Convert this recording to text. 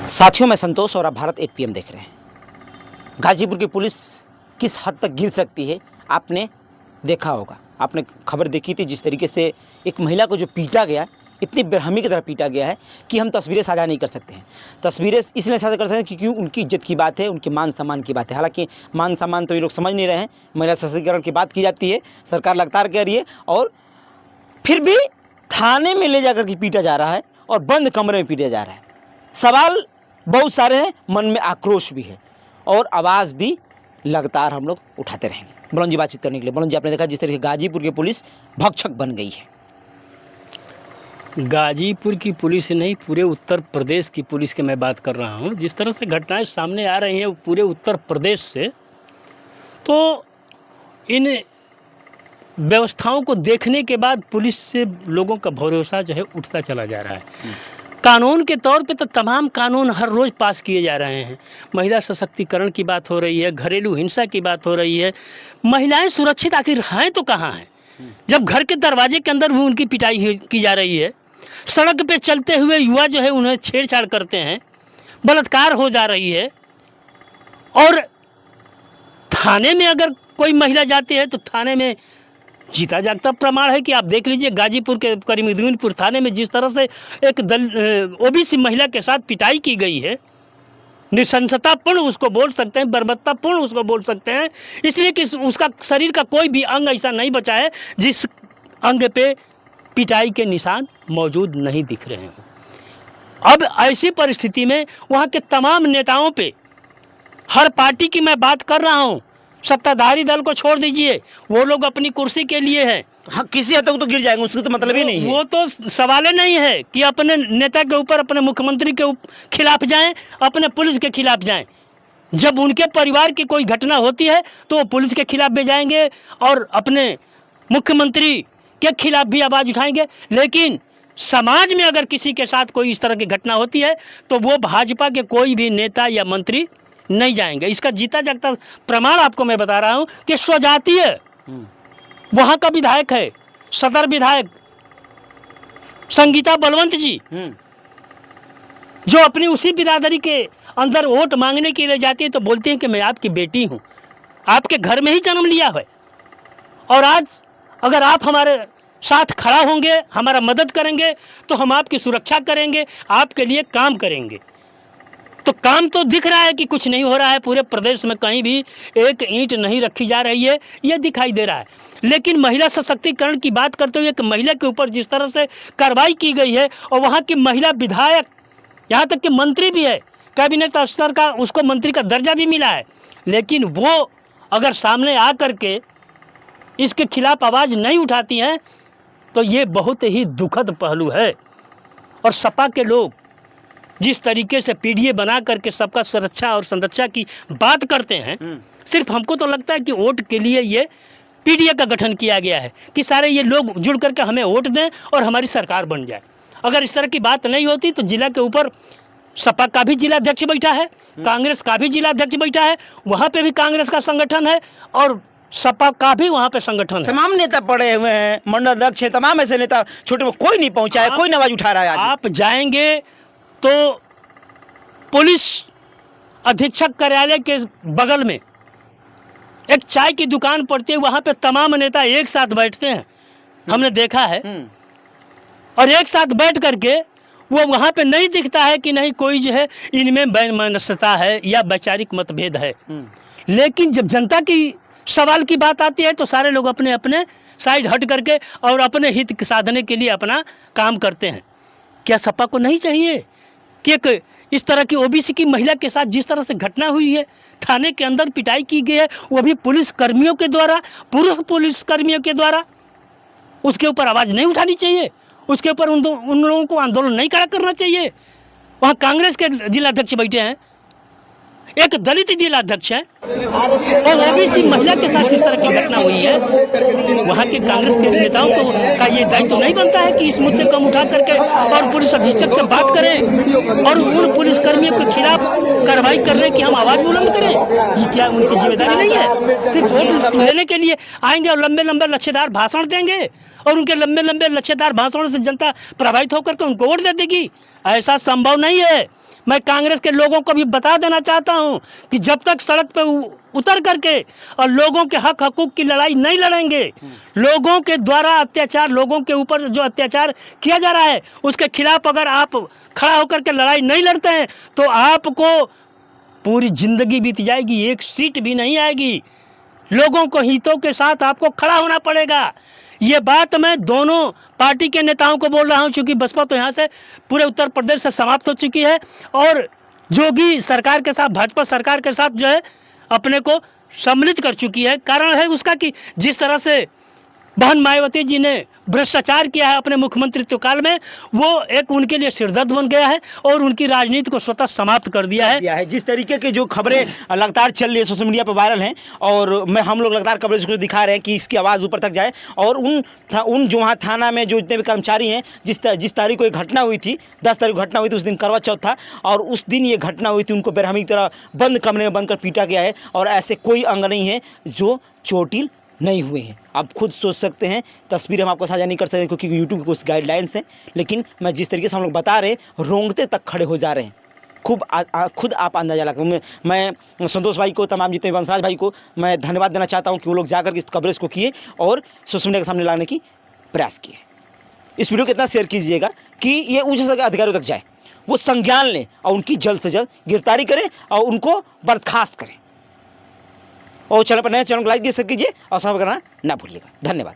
साथियों, मैं संतोष और आप भारत 8 PM देख रहे हैं। गाजीपुर की पुलिस किस हद तक गिर सकती है आपने देखा होगा। आपने खबर देखी थी जिस तरीके से एक महिला को जो पीटा गया, इतनी बेरहमी की तरह पीटा गया है कि हम तस्वीरें साझा नहीं कर सकते हैं। तस्वीरें इसलिए साझा कर सकते हैं क्योंकि उनकी इज्जत की बात है, उनके मान सम्मान की बात है। हालांकि मान सम्मान तो ये लोग समझ नहीं रहे हैं। महिला सशक्तिकरण की बात की जाती है, सरकार लगातार कह रही है, और फिर भी थाने में ले जाकर के पीटा जा रहा है और बंद कमरे में पीटा जा रहा है। सवाल बहुत सारे हैं, मन में आक्रोश भी है और आवाज़ भी लगातार हम लोग उठाते रहेंगे। बलौन जी बातचीत करने के लिए। बलौन जी, आपने देखा जिस तरीके गाजीपुर की पुलिस भक्षक बन गई है। गाजीपुर की पुलिस नहीं, पूरे उत्तर प्रदेश की पुलिस की मैं बात कर रहा हूँ। जिस तरह से घटनाएं सामने आ रही हैं पूरे उत्तर प्रदेश से, तो इन व्यवस्थाओं को देखने के बाद पुलिस से लोगों का भरोसा जो है उठता चला जा रहा है। कानून के तौर पे तो तमाम कानून हर रोज़ पास किए जा रहे हैं। महिला सशक्तिकरण की बात हो रही है, घरेलू हिंसा की बात हो रही है। महिलाएं सुरक्षित आखिर हैं तो कहाँ हैं, जब घर के दरवाजे के अंदर भी उनकी पिटाई की जा रही है। सड़क पे चलते हुए युवा जो है उन्हें छेड़छाड़ करते हैं, बलात्कार हो जा रही है। और थाने में अगर कोई महिला जाती है तो थाने में जीता जागता प्रमाण है कि आप देख लीजिए गाजीपुर के करीमुद्दीनपुर थाने में जिस तरह से एक ओबीसी महिला के साथ पिटाई की गई है। नृशंसतापूर्ण उसको बोल सकते हैं, बर्बरतापूर्ण उसको बोल सकते हैं, इसलिए कि उसका शरीर का कोई भी अंग ऐसा नहीं बचा है जिस अंग पे पिटाई के निशान मौजूद नहीं दिख रहे हैं। अब ऐसी परिस्थिति में वहाँ के तमाम नेताओं पे, हर पार्टी की मैं बात कर रहा हूँ, सत्ताधारी दल को छोड़ दीजिए, वो लोग अपनी कुर्सी के लिए हैं। हाँ, किसी हद तक तो गिर जाएंगे, उसका तो मतलब ही नहीं है। वो तो सवाल नहीं है कि अपने नेता के ऊपर, अपने मुख्यमंत्री के खिलाफ जाएं, अपने पुलिस के खिलाफ जाएं। जब उनके परिवार की कोई घटना होती है तो वो पुलिस के खिलाफ भी जाएंगे और अपने मुख्यमंत्री के खिलाफ भी आवाज़ उठाएंगे। लेकिन समाज में अगर किसी के साथ कोई इस तरह की घटना होती है तो वो भाजपा के कोई भी नेता या मंत्री नहीं जाएंगे। इसका जीता जागता प्रमाण आपको मैं बता रहा हूँ कि स्वजातीय वहाँ का विधायक है, सदर विधायक संगीता बलवंत जी, जो अपनी उसी बिरादरी के अंदर वोट मांगने के लिए जाती है तो बोलती हैं कि मैं आपकी बेटी हूँ, आपके घर में ही जन्म लिया है, और आज अगर आप हमारे साथ खड़ा होंगे, हमारा मदद करेंगे तो हम आपकी सुरक्षा करेंगे, आपके लिए काम करेंगे। तो काम तो दिख रहा है कि कुछ नहीं हो रहा है। पूरे प्रदेश में कहीं भी एक ईंट नहीं रखी जा रही है, ये दिखाई दे रहा है। लेकिन महिला सशक्तिकरण की बात करते हुए एक महिला के ऊपर जिस तरह से कार्रवाई की गई है, और वहाँ की महिला विधायक, यहाँ तक कि मंत्री भी है, कैबिनेट स्तर का उसको मंत्री का दर्जा भी मिला है, लेकिन वो अगर सामने आ करके इसके खिलाफ आवाज़ नहीं उठाती हैं तो ये बहुत ही दुखद पहलू है। और सपा के लोग जिस तरीके से पीडीए बना करके सबका सुरक्षा और संरक्षा की बात करते हैं, सिर्फ हमको तो लगता है कि वोट के लिए ये पीडीए का गठन किया गया है कि सारे ये लोग जुड़ करके हमें वोट दें और हमारी सरकार बन जाए। अगर इस तरह की बात नहीं होती तो जिला के ऊपर सपा का भी जिला अध्यक्ष बैठा है, कांग्रेस का भी जिला अध्यक्ष बैठा है, वहाँ पे भी कांग्रेस का संगठन है और सपा का भी वहाँ पे संगठन है। तमाम नेता पड़े हुए हैं, मंडल अध्यक्ष है, तमाम ऐसे नेता छोटे में कोई नहीं पहुंचा है, कोई आवाज उठा रहा है। आप जाएंगे तो पुलिस अधीक्षक कार्यालय के बगल में एक चाय की दुकान पड़ती है, वहाँ पे तमाम नेता एक साथ बैठते हैं, हमने देखा है। और एक साथ बैठ करके वो वहाँ पे नहीं दिखता है कि नहीं कोई जो है इनमें वैमनस्यता है या वैचारिक मतभेद है। लेकिन जब जनता की सवाल की बात आती है तो सारे लोग अपने अपने साइड हट करके और अपने हित साधने के लिए अपना काम करते हैं। क्या सपा को नहीं चाहिए कि एक इस तरह की ओबीसी की महिला के साथ जिस तरह से घटना हुई है, थाने के अंदर पिटाई की गई है, वो भी पुलिस कर्मियों के द्वारा, पुरुष पुलिस कर्मियों के द्वारा, उसके ऊपर आवाज़ नहीं उठानी चाहिए? उसके ऊपर उन लोगों को आंदोलन नहीं खड़ा करना चाहिए? वहाँ कांग्रेस के जिलाध्यक्ष बैठे हैं, एक दलित जिलाध्यक्ष है, और ओबीसी महिला के साथ इस तरह की घटना हुई है, वहाँ के कांग्रेस के नेताओं को का ये दायित्व तो नहीं बनता है कि इस मुद्दे को उठा करके और पुलिस अधीक्षक से बात करें और उन पुलिस कर्मियों के खिलाफ कार्रवाई करने की हम आवाज़ बुलंद करें? ये क्या उनकी जिम्मेदारी नहीं है? सिर्फ वोट लेने के लिए आएंगे और लंबे लंबे लच्छेदार भाषण देंगे और उनके लंबे लंबे लच्छेदार भाषणों से जनता प्रभावित होकर के उनको वोट दे देगी? ऐसा संभव नहीं है। मैं कांग्रेस के लोगों को भी बता देना चाहता हूं कि जब तक सड़क पे उतर करके और लोगों के हक हकूक की लड़ाई नहीं लड़ेंगे, लोगों के द्वारा अत्याचार, लोगों के ऊपर जो अत्याचार किया जा रहा है उसके खिलाफ अगर आप खड़ा होकर के लड़ाई नहीं लड़ते हैं तो आपको पूरी जिंदगी बीत जाएगी, एक सीट भी नहीं आएगी। लोगों को हितों के साथ आपको खड़ा होना पड़ेगा। ये बात मैं दोनों पार्टी के नेताओं को बोल रहा हूं, क्योंकि बसपा तो यहाँ से पूरे उत्तर प्रदेश से समाप्त हो चुकी है और योगी सरकार के साथ, भाजपा सरकार के साथ जो है अपने को सम्मिलित कर चुकी है। कारण है उसका कि जिस तरह से बहन मायावती जी ने भ्रष्टाचार किया है अपने मुख्यमंत्रित्व काल में, वो एक उनके लिए सिरदर्द बन गया है और उनकी राजनीति को स्वतः समाप्त कर दिया है। जिस तरीके की जो खबरें लगातार चल रही है, सोशल मीडिया पर वायरल हैं और हम लोग लगातार कवरेज को दिखा रहे हैं कि इसकी आवाज़ ऊपर तक जाए और उन जो वहाँ थाना में जो जितने भी कर्मचारी हैं, जिस तारीख को ये घटना हुई थी, 10 तारीख को घटना हुई थी, उस दिन करवा चौथ था और उस दिन ये घटना हुई थी, उनको बेरहमी की तरह बंद कमरे में बंद कर पीटा गया है और ऐसे कोई अंग नहीं है जो चोटिल नहीं हुए हैं। आप खुद सोच सकते हैं, तस्वीर हम आपको साझा नहीं कर सकते क्योंकि यूट्यूब की कुछ गाइडलाइंस हैं, लेकिन मैं जिस तरीके से हम लोग बता रहे हैं, रोंगटे तक खड़े हो जा रहे हैं। खुद आप अंदाजा लगा। मैं संतोष भाई को, तमाम जितने वंशराज भाई को मैं धन्यवाद देना चाहता हूं कि वो लोग जाकर के इस कवरेज को किए और सोशल मीडिया के सामने लाने की प्रयास किए। इस वीडियो को इतना शेयर कीजिएगा कि ये उच्च स्तर के अधिकारियों तक जाए, वो संज्ञान लें और उनकी जल्द से जल्द गिरफ्तारी करें और उनको बर्खास्त करें। और चैनल पर नए, चैनल को लाइक कीजिए और सब्सक्राइब करना ना भूलिएगा। धन्यवाद।